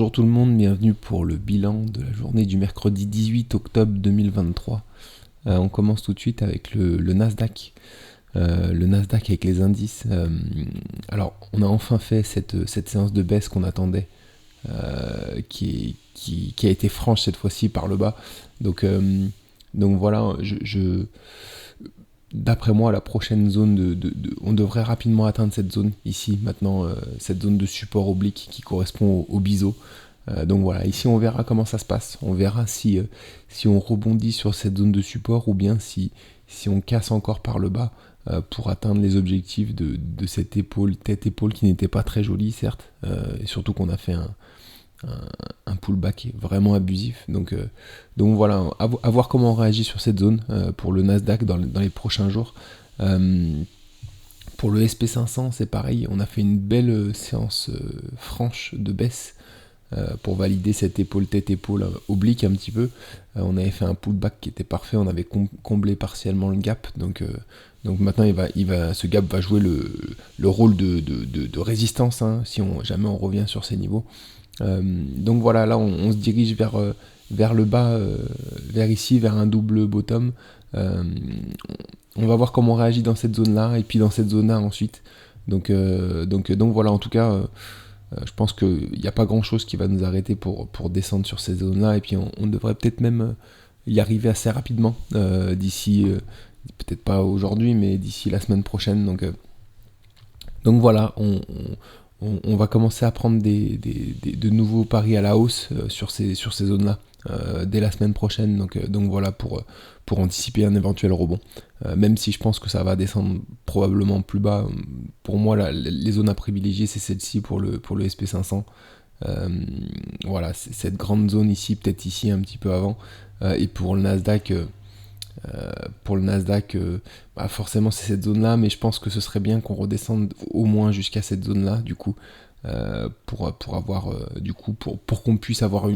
Bonjour tout le monde, bienvenue pour le bilan de la journée du mercredi 18 octobre 2023. On commence tout de suite avec le Nasdaq. Le Nasdaq avec les indices. Alors, on a enfin fait cette séance de baisse qu'on attendait, qui a été franche cette fois-ci par le bas. Donc voilà, d'après moi, la prochaine zone on devrait rapidement atteindre cette zone ici, maintenant, cette zone de support oblique qui correspond au biseau. Donc voilà, ici on verra comment ça se passe. On verra si on rebondit sur cette zone de support ou bien si on casse encore par le bas pour atteindre les objectifs de cette tête-épaule qui n'était pas très jolie, certes, et surtout qu'on a fait un pullback vraiment abusif. Donc voilà, à voir comment on réagit sur cette zone pour le Nasdaq dans les prochains jours. Pour le SP500, c'est pareil, on a fait une belle séance franche de baisse pour valider cette tête-épaule oblique un petit peu. On avait fait un pullback qui était parfait, on avait comblé partiellement le gap, donc maintenant ce gap va jouer le rôle de résistance, hein, si jamais on revient sur ces niveaux. Donc voilà, là on se dirige vers le bas, vers ici, vers un double bottom. On va voir comment on réagit dans cette zone-là, et puis dans cette zone-là ensuite. Donc voilà, en tout cas, je pense qu'il n'y a pas grand-chose qui va nous arrêter pour descendre sur ces zones-là, et puis on devrait peut-être même y arriver assez rapidement, d'ici, peut-être pas aujourd'hui, mais d'ici la semaine prochaine. Donc voilà, on va commencer à prendre de nouveaux paris à la hausse sur ces zones-là dès la semaine prochaine. Donc voilà, pour anticiper un éventuel rebond. Même si je pense que ça va descendre probablement plus bas. Pour moi, les zones à privilégier, c'est celle-ci pour le SP500. Voilà, c'est cette grande zone ici, peut-être ici un petit peu avant. Et pour le Nasdaq... forcément c'est cette zone là, mais je pense que ce serait bien qu'on redescende au moins jusqu'à cette zone là, du coup, pour avoir pour qu'on puisse avoir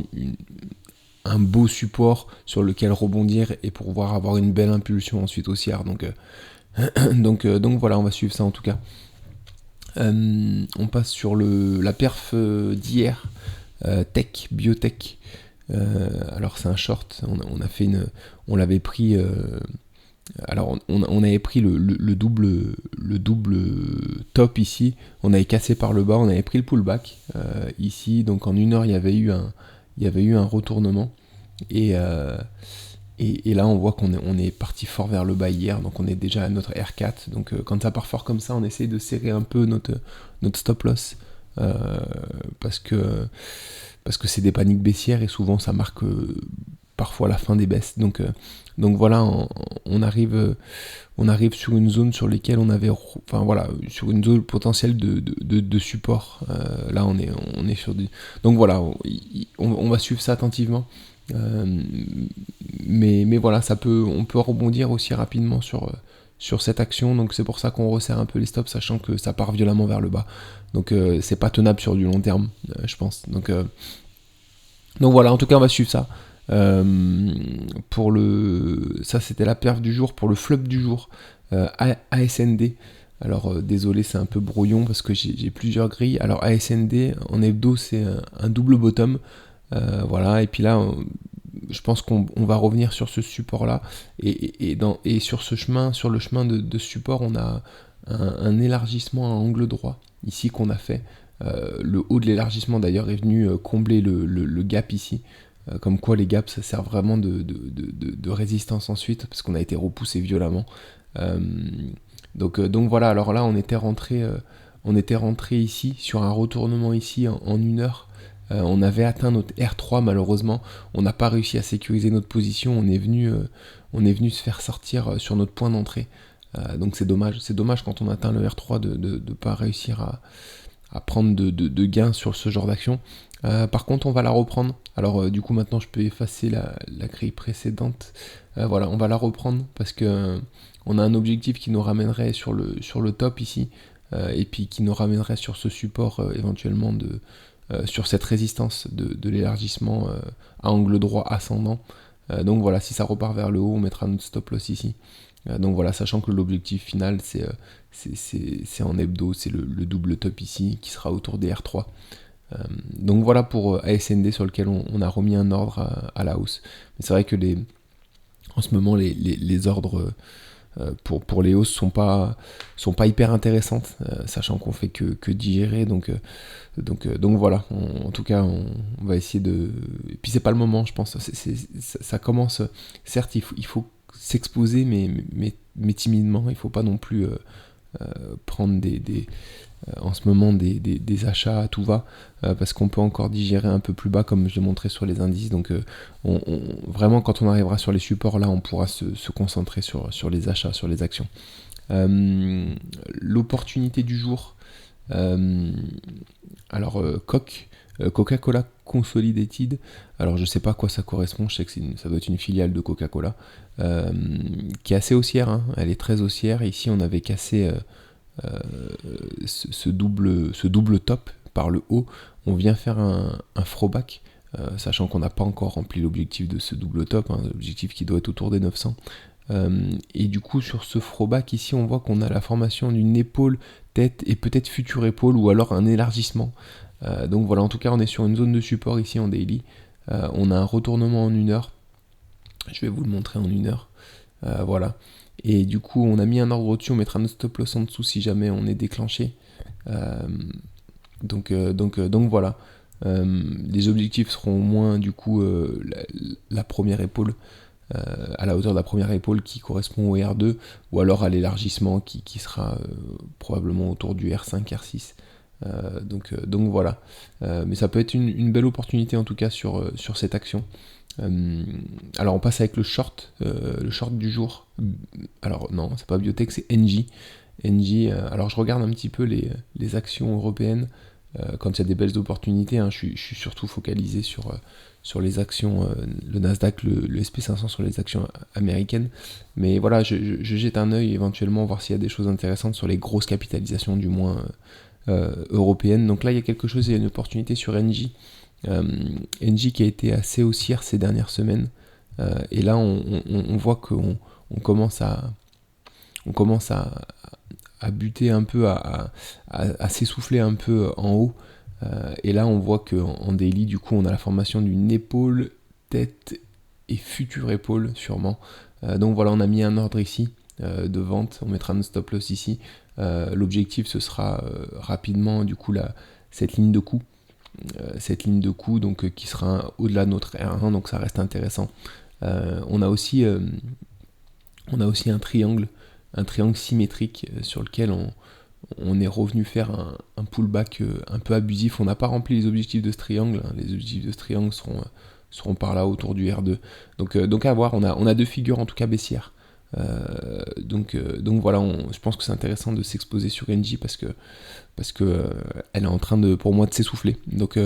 un beau support sur lequel rebondir et pour pouvoir avoir une belle impulsion ensuite haussière. Donc voilà, on va suivre ça en tout cas. On passe sur la perf d'hier, biotech. Alors c'est un short, on l'avait pris, alors on avait pris le double top ici, on avait cassé par le bas, on avait pris le pullback ici, donc en une heure il y avait eu un retournement, et là on voit qu'on est parti fort vers le bas hier, donc on est déjà à notre R4, donc quand ça part fort comme ça, on essaye de serrer un peu notre stop loss, parce que c'est des paniques baissières et souvent ça marque parfois la fin des baisses. Donc voilà, on arrive sur une zone sur laquelle on avait, sur une zone potentielle de support. Là on est sur du... Donc voilà, on va suivre ça attentivement. Mais voilà, on peut rebondir aussi rapidement sur cette action, donc c'est pour ça qu'on resserre un peu les stops, sachant que ça part violemment vers le bas. Donc c'est pas tenable sur du long terme, je pense. Donc voilà, en tout cas on va suivre ça. Ça c'était la perf du jour. Pour le flop du jour, ASND. Alors désolé, c'est un peu brouillon parce que j'ai plusieurs grilles. Alors ASND en hebdo, c'est un double bottom. Voilà, et puis là je pense qu'on va revenir sur ce support là, et sur le chemin de support, on a un élargissement à angle droit ici qu'on a fait. Le haut de l'élargissement d'ailleurs est venu combler le gap ici. Comme quoi les gaps ça sert vraiment de résistance ensuite, parce qu'on a été repoussé violemment. Donc voilà, alors là on était rentré ici sur un retournement ici en une heure. On avait atteint notre R3, malheureusement on n'a pas réussi à sécuriser notre position, on est venu se faire sortir sur notre point d'entrée. Donc c'est dommage quand on atteint le R3 de pas réussir à prendre de gains sur ce genre d'action. Par contre on va la reprendre. Alors du coup maintenant je peux effacer la grille précédente. Voilà, on va la reprendre parce que on a un objectif qui nous ramènerait sur le top ici, et puis qui nous ramènerait sur ce support éventuellement sur cette résistance de l'élargissement à angle droit ascendant. Donc voilà, si ça repart vers le haut, on mettra notre stop loss ici. Donc voilà, sachant que l'objectif final c'est en hebdo, c'est le double top ici qui sera autour des R3. Donc voilà pour ASND sur lequel on a remis un ordre à la hausse. Mais c'est vrai que en ce moment les ordres pour les hausses sont pas hyper intéressantes, sachant qu'on fait que digérer, donc voilà. En tout cas, on va essayer de. Et puis c'est pas le moment, je pense. Ça commence. Certes, il faut s'exposer, mais timidement. Il faut pas non plus prendre en ce moment des achats à tout va, parce qu'on peut encore digérer un peu plus bas, comme je l'ai montré sur les indices. Donc vraiment, quand on arrivera sur les supports, là on pourra se concentrer sur les achats, sur les actions. L'opportunité du jour, Coca-Cola Consolidated. Alors je sais pas à quoi ça correspond, je sais que ça doit être une filiale de Coca-Cola, qui est assez haussière, hein. Elle est très haussière. Ici on avait cassé ce double top par le haut. On vient faire un throwback, sachant qu'on n'a pas encore rempli l'objectif de ce double top, hein, l'objectif qui doit être autour des 900. Et du coup sur ce throwback ici on voit qu'on a la formation d'une épaule, tête et peut-être future épaule, ou alors un élargissement. Donc voilà, en tout cas on est sur une zone de support ici en daily. On a un retournement en 1 heure. Je vais vous le montrer en 1 heure. Voilà. Et du coup, on a mis un ordre au-dessus, on mettra notre stop loss en dessous si jamais on est déclenché. Donc voilà. Les objectifs seront au moins du coup la première épaule, à la hauteur de la première épaule qui correspond au R2, ou alors à l'élargissement qui sera probablement autour du R5, R6. Donc voilà. Mais ça peut être une belle opportunité en tout cas sur cette action. Alors on passe avec le short du jour. Alors non, c'est pas Biotech, c'est Engie. Alors je regarde un petit peu les actions européennes quand il y a des belles opportunités, hein. Je suis surtout focalisé sur les actions, le Nasdaq, le SP500 sur les actions américaines. Mais voilà, je jette un œil éventuellement voir s'il y a des choses intéressantes sur les grosses capitalisations du moins européennes. Donc là il y a quelque chose, il y a une opportunité sur Engie. Engie qui a été assez haussière ces dernières semaines, et là on voit qu'on commence à buter un peu, à s'essouffler un peu en haut, et là on voit qu'en daily du coup on a la formation d'une épaule, tête et future épaule sûrement. Donc voilà, on a mis un ordre ici de vente, on mettra notre stop loss ici. L'objectif ce sera rapidement du coup cette ligne de coup, donc qui sera au-delà de notre R1, donc ça reste intéressant. On a aussi un triangle symétrique sur lequel on est revenu faire un pullback un peu abusif. On n'a pas rempli les objectifs de ce triangle, hein. Les objectifs de ce triangle seront par là autour du R2. Donc à voir, on a deux figures en tout cas baissières. Donc voilà, je pense que c'est intéressant de s'exposer sur Engie parce que elle est en train pour moi de s'essouffler. Donc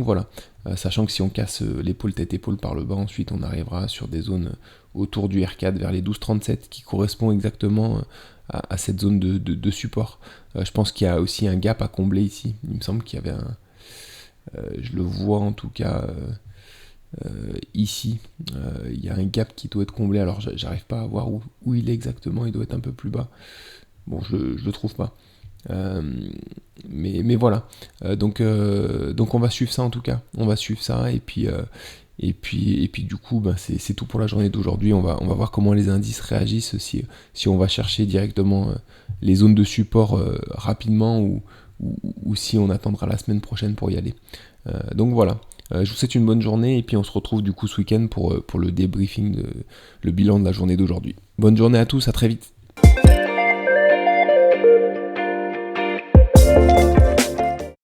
voilà, sachant que si on casse l'épaule tête-épaule par le bas, ensuite on arrivera sur des zones autour du R4 vers les 12,37 qui correspond exactement à cette zone de support. Je pense qu'il y a aussi un gap à combler ici. Il me semble qu'il y avait je le vois en tout cas ici, il y a un gap qui doit être comblé. Alors j'arrive pas à voir où il est exactement, il doit être un peu plus bas. Bon, je le trouve pas. Mais voilà. Donc on va suivre ça en tout cas. On va suivre ça et puis du coup c'est tout pour la journée d'aujourd'hui. On va voir comment les indices réagissent, si on va chercher directement les zones de support rapidement ou si on attendra la semaine prochaine pour y aller. Donc voilà. Je vous souhaite une bonne journée et puis on se retrouve du coup ce week-end pour le débriefing, le bilan de la journée d'aujourd'hui. Bonne journée à tous, à très vite.